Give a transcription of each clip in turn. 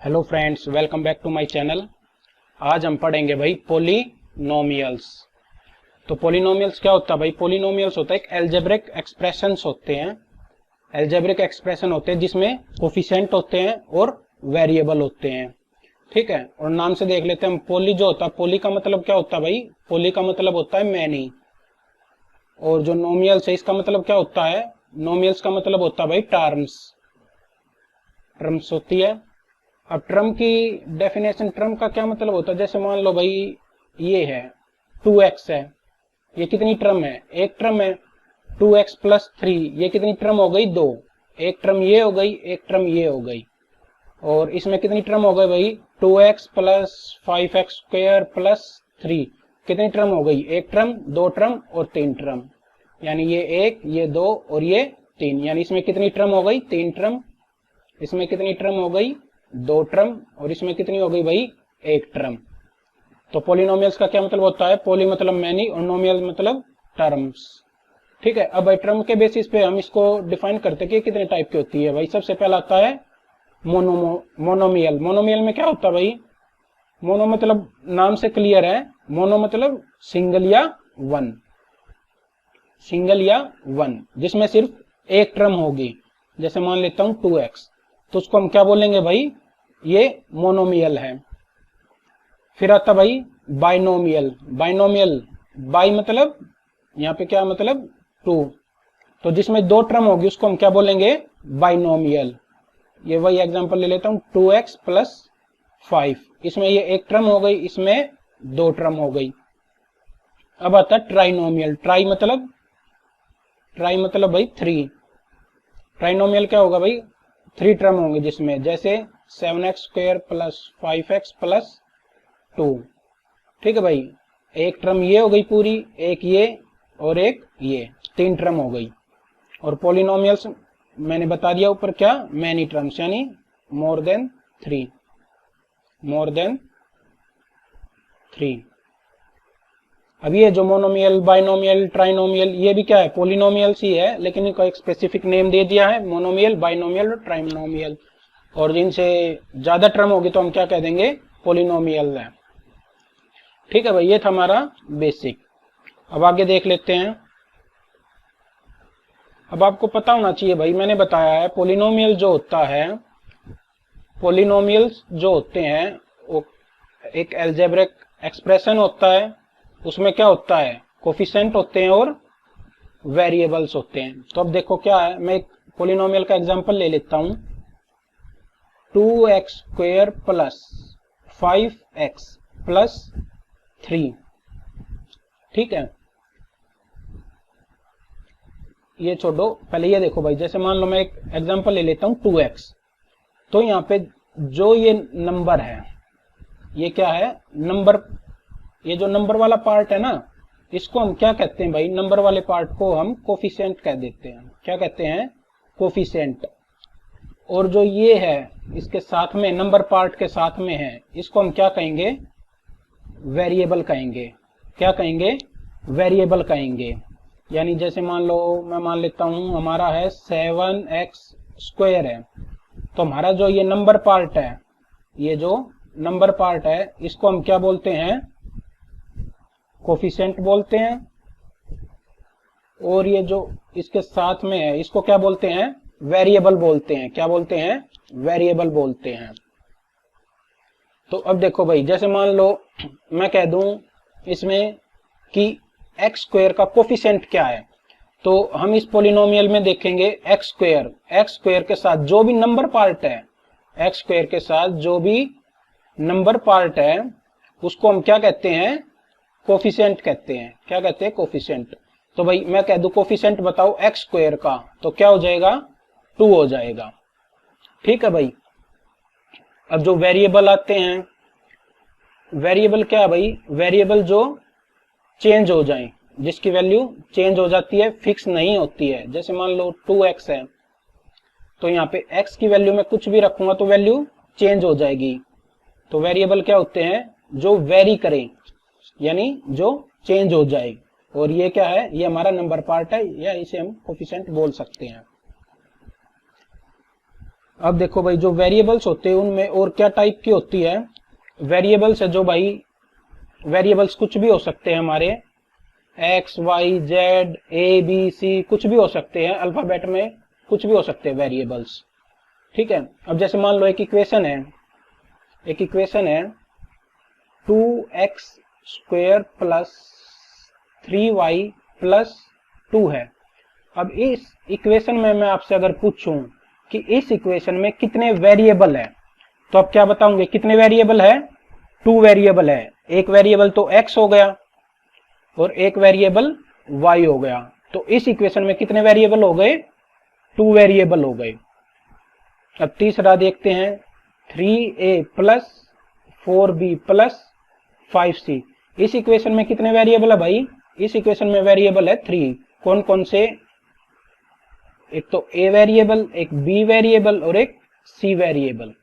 Hello friends, welcome back to my channel. आज हम पढ़ेंगे भाई पॉलिनोमियल्स। तो पॉलिनोमियल्स क्या होता है भाई? पॉलिनोमियल्स होता है एक एल्जेब्रिक एक्सप्रेशंस होते हैं। एल्जेब्रिक एक्सप्रेशन होते हैं जिसमें कोफिशिएंट होते हैं और वेरिएबल होते हैं। ठीक है, और नाम से देख लेते हैं हम। पॉली जो होता है, पॉली का मतलब क्या होता है भाई? पॉली का मतलब होता है मैनी। और जो नोमियल्स है इसका मतलब क्या होता है? नोमियल्स का मतलब होता है भाई टर्म्स। टर्म्स होती है। अब ट्रम की डेफिनेशन, ट्रम का क्या मतलब होता है? जैसे मान लो भाई ये है 2x है, ये कितनी ट्रम है? एक ट्रम है। 2x प्लस 3, ये कितनी ट्रम हो गई? दो। एक ट्रम ये हो गई, एक ट्रम ये हो गई। और इसमें कितनी ट्रम हो गई भाई? 2x plus 5x square plus 3, कितनी ट्रम हो गई? एक ट्रम, दो ट्रम और तीन ट्रम। यानी ये एक, ये दो और ये तीन, यानी इसमें कितनी ट्रम हो गई? तीन ट्रम। इसमें कितनी ट्रम हो गई? दो ट्रम। और इसमें कितनी हो गई भाई? एक ट्रम। तो पॉलिनोमियल्स का क्या मतलब होता है? पॉली मतलब मैनी और नोमियल मतलब टर्म्स। ठीक है, अब भाई ट्रम के बेसिस पे हम इसको डिफाइन करते हैं कि कितने टाइप की होती है भाई। सबसे पहला आता है मोनोमियल। मोनोमियल में क्या होता है भाई? मोनो मतलब नाम से क्लियर है, मोनो मतलब सिंगल या वन। सिंगल या वन, जिसमें सिर्फ एक ट्रम होगी। जैसे मान लेता हूं 2x, तो उसको हम क्या बोलेंगे भाई? ये मोनोमियल है। फिर आता भाई बाइनोमियल। बाइनोमियल, बाई मतलब यहाँ पे क्या मतलब? टू। तो जिसमें दो टर्म होगी उसको हम क्या बोलेंगे? बाइनोमियल। ये वही एग्जांपल ले लेता हूँ, 2x प्लस 5, इसमें ये एक टर्म हो गई, इसमें दो टर्म हो गई। अब आता है ट्राइनोमियल। ट्राई मतलब भाई थ्री। ट्राइनोमियल क्या होगा भाई? थ्री टर्म होंगे जिसमें, जैसे 7x square plus 5x plus 2। ठीक है भाई, एक टर्म ये हो गई पूरी, एक ये और एक ये, तीन टर्म हो गई। और पॉलिनोमियल्स मैंने बता दिया ऊपर क्या? मैनी टर्म्स, यानी more than three. More than three. अब ये जो मोनोमियल, बाइनोमियल, ट्राइनोमियल, ये भी क्या है? पॉलिनोमियल्स ही है, लेकिन इनको एक स्पेसिफिक नेम दे दिया है, मोनोमियल, बाइनोमियल और ट्राइनोमियल। और जिनसे ज्यादा टर्म होगी तो हम क्या कह देंगे? पॉलिनोमियल है। ठीक है भाई, ये था हमारा बेसिक। अब आगे देख लेते हैं। अब आपको पता होना चाहिए भाई, मैंने बताया है पॉलिनोमियल जो होता है, पॉलिनोमियल्स जो होते हैं वो एक एल्जेब्रिक एक्सप्रेशन होता है। उसमें क्या होता है? कोफिशिएंट होते हैं और वेरिएबल्स होते हैं। तो अब देखो क्या है, मैं एक पॉलिनोमियल का एग्जांपल ले लेता हूं। 2x square plus 5x plus 3। ठीक है, ये छोड़ो, पहले ये देखो भाई। जैसे मान लो मैं एक एग्जांपल ले लेता हूं 2x, तो यहाँ पे जो ये नंबर है, ये क्या है? नंबर। ये जो नंबर वाला पार्ट है ना, इसको हम क्या कहते हैं भाई? नंबर वाले पार्ट को हम कोफिशिएंट कह देते हैं। क्या कहते हैं? कोफिशिएंट। और जो ये है इसके साथ में, नंबर पार्ट के साथ में है, इसको हम क्या कहेंगे? वेरिएबल कहेंगे। क्या कहेंगे? वेरिएबल कहेंगे। यानी जैसे मान लो मैं मान लेता हूं हमारा है 7x स्क्वायर है, तो हमारा जो ये नंबर पार्ट है, ये जो नंबर पार्ट है, इसको हम क्या बोलते हैं? कोफिशिएंट बोलते हैं। और ये जो इसके साथ में है, इसको क्या बोलते हैं? वेरिएबल बोलते हैं। क्या बोलते हैं? वेरिएबल बोलते हैं। तो अब देखो भाई, जैसे मान लो मैं कह दूं इसमें कि एक्स स्क्वायर का कोफिशिएंट क्या है, तो हम इस पॉलिनोमियल में देखेंगे एक्स स्क्वायर। एक्स स्क्वायर के साथ जो भी नंबर पार्ट है, एक्स स्क्वायर के साथ जो भी नंबर पार्ट है, उसको हम क्या कहते हैं? कोफिशिएंट कहते हैं। क्या कहते हैं? कोफिशिएंट। तो भाई मैं कह दूं कोफिशिएंट बताओ एक्स स्क्वायर का, तो क्या हो जाएगा? 2 हो जाएगा। ठीक है भाई। अब जो वेरिएबल आते हैं, वेरिएबल क्या है भाई? वेरिएबल जो चेंज हो जाए, जिसकी वैल्यू चेंज हो जाती है, फिक्स नहीं होती है। जैसे मान लो 2x है, तो यहाँ पे x की वैल्यू में कुछ भी रखूंगा तो वैल्यू चेंज हो जाएगी। तो वेरिएबल क्या होते हैं? जो वेरी करें, यानी जो चेंज हो जाए। और ये क्या है? ये हमारा नंबर पार्ट है, या इसे हम कोफिशिएंट बोल सकते हैं। अब देखो भाई, जो वेरिएबल्स होते हैं उनमें और क्या टाइप की होती है, वेरिएबल्स है जो भाई, वेरिएबल्स कुछ भी हो सकते हैं हमारे, X Y Z A B C, कुछ भी हो सकते हैं, अल्फाबेट में कुछ भी हो सकते हैं वेरिएबल्स। ठीक है, अब जैसे मान लो एक इक्वेशन है 2x² प्लस 3y प्लस 2 है। अब इस इक्वेशन में मैं आपसे अगर पूछूं कि इस इक्वेशन में कितने वेरिएबल है, तो आप क्या बताओगे, कितने वेरिएबल है? 2 वेरिएबल है। एक वेरिएबल तो x हो गया और एक वेरिएबल y हो गया। तो इस इक्वेशन में कितने वेरिएबल हो गए? 2 वेरिएबल हो गए। अब तीसरा देखते हैं, 3a plus 4b plus 5c। इस इक्वेशन में कितने वेरिएबल है भाई? इस इक्वेशन में वेरिएबल है 3। कौन कौन से? एक तो a वेरिएबल, एक b वेरिएबल और एक c वेरिएबल।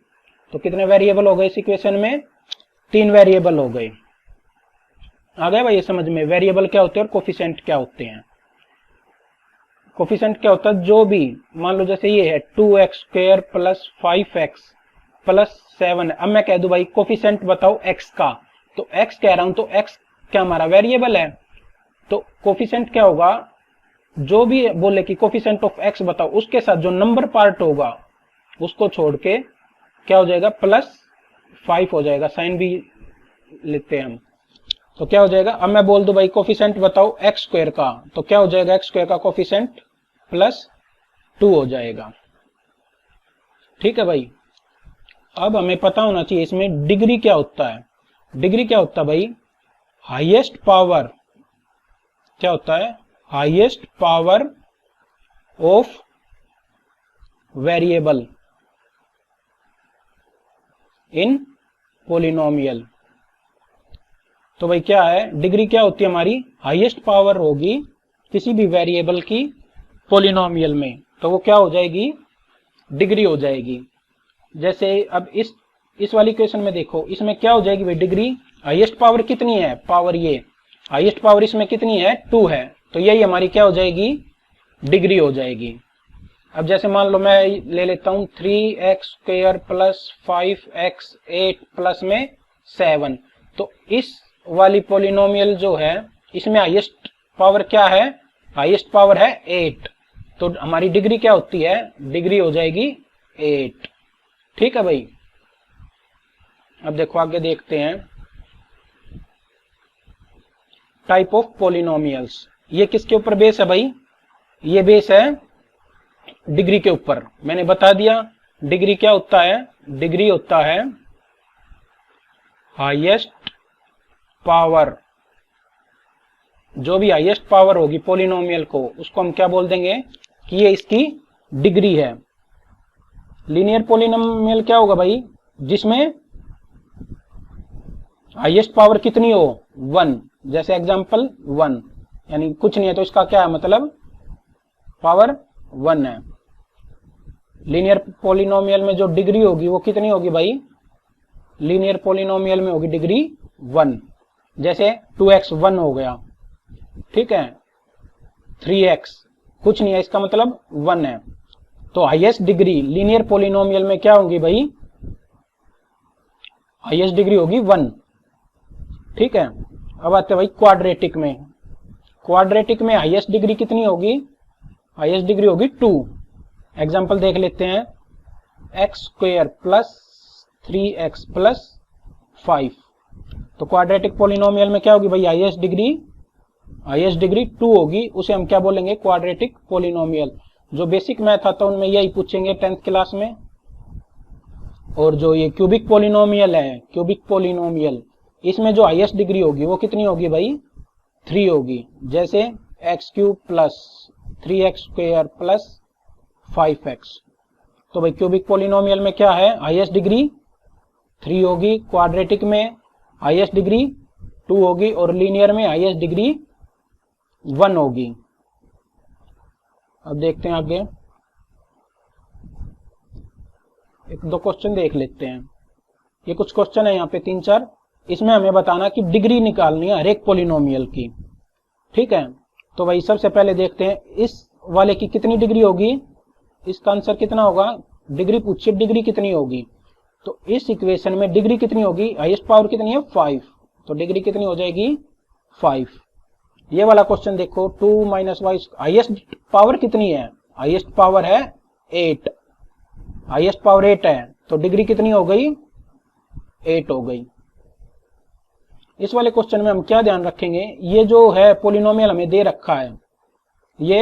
तो कितने वेरिएबल हो गए इस इक्वेशन में? 3 वेरिएबल हो गए। आ गया भाई ये समझ में, वेरिएबल क्या होते हैं और कोफिशिएंट क्या होते हैं। कोफिशिएंट क्या होता है? जो भी, मान लो जैसे ये है 2x² प्लस 5x प्लस 7। अब मैं कह दूं भाई कोफिशिएंट बताओ x का, तो x कह रहा हूं, तो x क्या हमारा वेरिएबल है, तो कोफिशिएंट क्या होगा? जो भी बोले कि कोफिशिएंट ऑफ x बताओ, उसके साथ जो नंबर पार्ट होगा उसको छोड़ के क्या हो जाएगा? +5 हो जाएगा। साइन भी लेते हैं हम, तो क्या हो जाएगा? अब मैं बोल दूं भाई कोफिशिएंट बताओ x² का, तो क्या हो जाएगा? x² का कोफिशिएंट +2 हो जाएगा। ठीक है भाई। अब हमें पता होना चाहिए इसमें डिग्री क्या होता है। डिग्री क्या होता है भाई? हाईएस्ट पावर, क्या होता है? Highest power of variable in polynomial. तो भाई क्या है डिग्री? क्या होती है हमारी? हाईएस्ट पावर होगी किसी भी वेरिएबल की पॉलिनोमियल में, तो वो क्या हो जाएगी? डिग्री हो जाएगी। जैसे अब इस वाली इक्वेशन में देखो, इसमें क्या हो जाएगी भाई? डिग्री। हाईएस्ट पावर कितनी है? पावर ये हाईएस्ट पावर इसमें कितनी है? 2 है, तो यही हमारी क्या हो जाएगी? डिग्री हो जाएगी। अब जैसे मान लो मैं ले लेता हूं 3x² प्लस 5x 8 प्लस में 7। तो इस वाली पॉलिनोमियल जो है इसमें हाईएस्ट पावर क्या है? हाईएस्ट पावर है 8, तो हमारी डिग्री क्या होती है? डिग्री हो जाएगी 8। ठीक है भाई। अब देखो आगे देखते हैं, टाइप ऑफ पॉलिनोमियल्स। ये किसके ऊपर बेस है भाई? ये बेस है डिग्री के ऊपर। मैंने बता दिया डिग्री क्या होता है। डिग्री होता है हाईएस्ट पावर, जो भी हाईएस्ट पावर होगी पॉलिनोमियल को, उसको हम क्या बोल देंगे कि ये इसकी डिग्री है। लीनियर पॉलिनोमियल क्या होगा भाई? जिसमें हाईएस्ट पावर कितनी हो? 1। जैसे एग्जांपल 1, यानी कुछ नहीं है तो इसका क्या है मतलब? पावर 1 है। लीनियर पॉलिनोमियल में जो डिग्री होगी वो कितनी होगी भाई? लीनियर पॉलिनोमियल में होगी डिग्री 1। जैसे 2x 1 हो गया, ठीक है, 3x कुछ नहीं है, इसका मतलब 1 है। तो हाईएस्ट डिग्री लीनियर पॉलिनोमियल में क्या होगी भाई? हाईएस्ट डिग्री होगी 1। ठीक है। अब आते हैं भाई क्वाड्रेटिक में। क्वाड्रेटिक में हाईएस्ट डिग्री कितनी होगी? हाईएस्ट डिग्री होगी 2। एग्जांपल देख लेते हैं, x² प्लस 3x प्लस 5। तो क्वाड्रेटिक पॉलिनोमियल में क्या होगी भाई? हाईएस्ट डिग्री 2 होगी, उसे हम क्या बोलेंगे? Quadratic polynomial. जो बेसिक मैथ आता है उनमें यही पूछेंगे 10th क्लास में। और जो ये क्यूबिक पॉलिनोमियल है, क्यूबिक पॉलिनोमियल, इसमें जो हाईएस्ट डिग्री होगी वो कितनी होगी भाई? 3 होगी। जैसे x³ plus 3x² plus 5x। तो भाई क्यूबिक पॉलिनोमियल में क्या है? हाईएस्ट डिग्री 3 होगी, क्वाड्रेटिक में हाईएस्ट डिग्री 2 होगी और लीनियर में हाईएस्ट डिग्री 1 होगी। अब देखते हैं आगे, एक दो क्वेश्चन देख लेते हैं। ये कुछ क्वेश्चन है यहाँ पे 3-4, इसमें हमें बताना कि डिग्री निकालनी है हर एक पॉलिनोमियल की। ठीक है, तो भाई सबसे पहले देखते हैं इस वाले की कितनी डिग्री होगी। इसका आंसर कितना होगा? डिग्री पूछिए, डिग्री कितनी होगी, तो इस इक्वेशन में डिग्री कितनी होगी, हाईएस्ट पावर कितनी है 5, तो डिग्री कितनी हो जाएगी 5। ये वाला क्वेश्चन देखो 2 माइनस वाई, हाईएस्ट पावर कितनी है, हाईएस्ट पावर है 8, हाईएस्ट पावर 8 है, तो डिग्री कितनी हो गई 8 हो गई। इस वाले क्वेश्चन में हम क्या ध्यान रखेंगे, ये जो है पॉलिनोमियल हमें दे रखा है, ये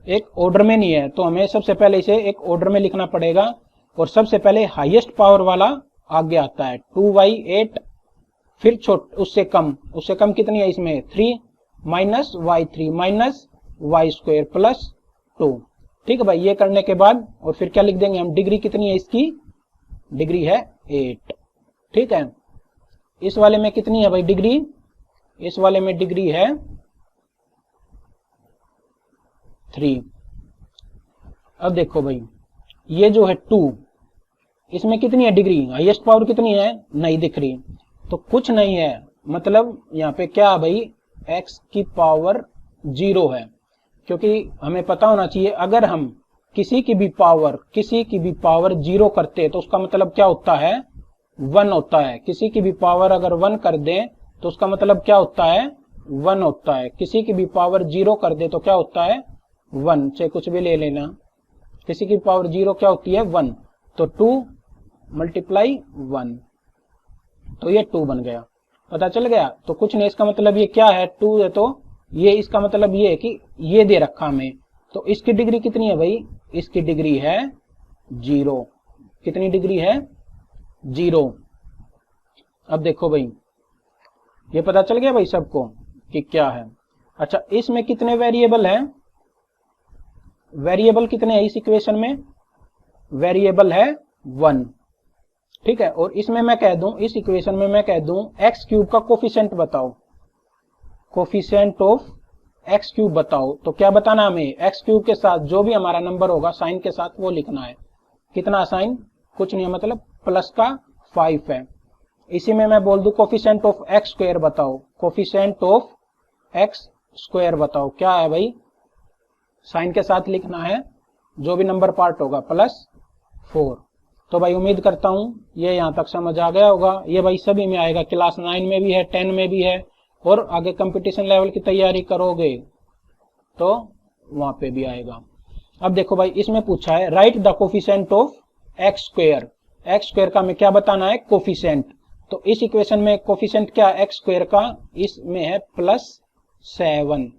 एक ऑर्डर में नहीं है, तो हमें सबसे पहले इसे एक ऑर्डर में लिखना पड़ेगा, और सबसे पहले हाईएस्ट पावर वाला आगे आता है 2y8, फिर उससे कम कितनी है इसमें 3 minus y3 minus y² plus 2। ठीक है भाई, ये करने के बाद और फिर क्या लिख देंगे हम, डिग्री कितनी है इसकी, डिग्री है 8। ठीक है, इस वाले में कितनी है भाई डिग्री, इस वाले में डिग्री है 3। अब देखो भाई ये जो है 2, इसमें कितनी है डिग्री, हाईएस्ट पावर कितनी है नहीं दिख रही, तो कुछ नहीं है, मतलब यहाँ पे क्या है भाई x की पावर 0 है, क्योंकि हमें पता होना चाहिए अगर हम किसी की भी पावर 0 करते तो उसका मतलब क्या होता है 1 होता है, किसी की भी पावर अगर 1 कर दें तो उसका मतलब क्या होता है 1 होता है, किसी की भी पावर 0 कर दे तो क्या होता है 1, चाहे कुछ भी ले लेना, किसी की पावर 0 क्या होती है 1, तो 2 मल्टीप्लाई 1, तो ये 2 बन गया, पता चल गया। तो कुछ नहीं, इसका मतलब ये क्या है 2 है, तो ये इसका मतलब ये है कि ये दे रखा हमें, तो इसकी डिग्री कितनी है भाई, इसकी डिग्री है 0, कितनी डिग्री है 0। अब देखो भाई ये पता चल गया भाई सबको कि क्या है। अच्छा, इसमें कितने वेरिएबल हैं, वेरिएबल कितने हैं इस इक्वेशन में, वेरिएबल है 1। ठीक है, और इसमें मैं कह दूं, इस इक्वेशन में मैं कह दूं एक्स क्यूब का कोफिशिएंट बताओ, कोफिशिएंट ऑफ एक्स क्यूब बताओ, तो क्या बताना हमें, एक्स क्यूब के साथ जो भी हमारा नंबर होगा साइन के साथ वो लिखना है। कितना साइन, कुछ नहीं है, मतलब प्लस का 5 है। इसी में मैं बोल दूं कोफिशिएंट ऑफ एक्स स्क्वायर बताओ, कोफिशिएंट ऑफ एक्स स्क्वायर बताओ, क्या है भाई साइन के साथ लिखना है, जो भी नंबर पार्ट होगा +4। तो भाई उम्मीद करता हूं ये यहां तक समझ आ गया होगा। ये भाई सभी में आएगा, क्लास 9 में भी है, 10 में भी है, और आगे कंपटीशन लेवल की तैयारी करोगे तो वहां पे भी आएगा। अब देखो भाई इसमें पूछा है right the coefficient of x square, x square का हमें क्या बताना है कोफिशिएंट, तो इस इक्वेशन में कोफिशिएंट क्या है एक्स स्क्वायर का, इसमें है +7।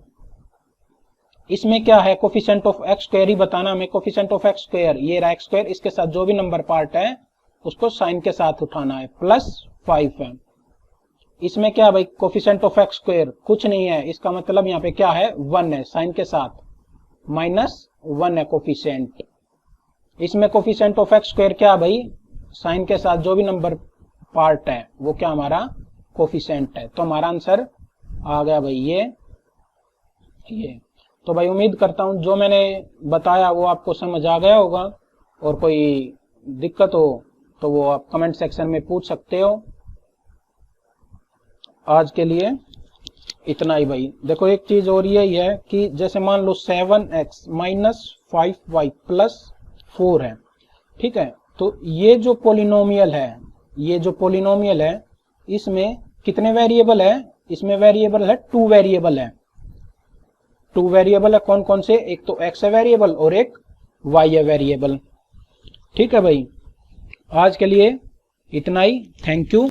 इसमें क्या है कोफिशिएंट ऑफ एक्स स्क्वायर ही बताना हमें, कोफिशिएंट ऑफ एक्स स्क्वायर ये रहा एक्स स्क्वायर, इसके साथ जो भी नंबर पार्ट है उसको साइन के साथ उठाना है, +5 है। इसमें क्या भाई कोफिशिएंट ऑफ एक्स स्क्वायर कुछ नहीं है, इसका मतलब यहाँ पे क्या है 1 है, साइन के साथ -1 है कोफिशिएंट। इसमें कोफिशिएंट ऑफ एक्स स्क्वायर क्या भाई, साइन के साथ जो भी नंबर पार्ट है वो क्या हमारा कोफिशिएंट है, तो हमारा आंसर आ गया भाई ये। तो भाई उम्मीद करता हूं जो मैंने बताया वो आपको समझ आ गया होगा, और कोई दिक्कत हो तो वो आप कमेंट सेक्शन में पूछ सकते हो। आज के लिए इतना ही भाई। देखो एक चीज और यही है कि जैसे मान लो 7x - 5y + 4 है, ठीक है, तो ये जो पोलिनोमियल है, इसमें कितने वेरिएबल है, इसमें वेरिएबल है 2 वेरिएबल है, 2 वेरिएबल है, कौन कौन से, एक तो x है वेरिएबल और एक y है वेरिएबल। ठीक है भाई, आज के लिए इतना ही, थैंक यू।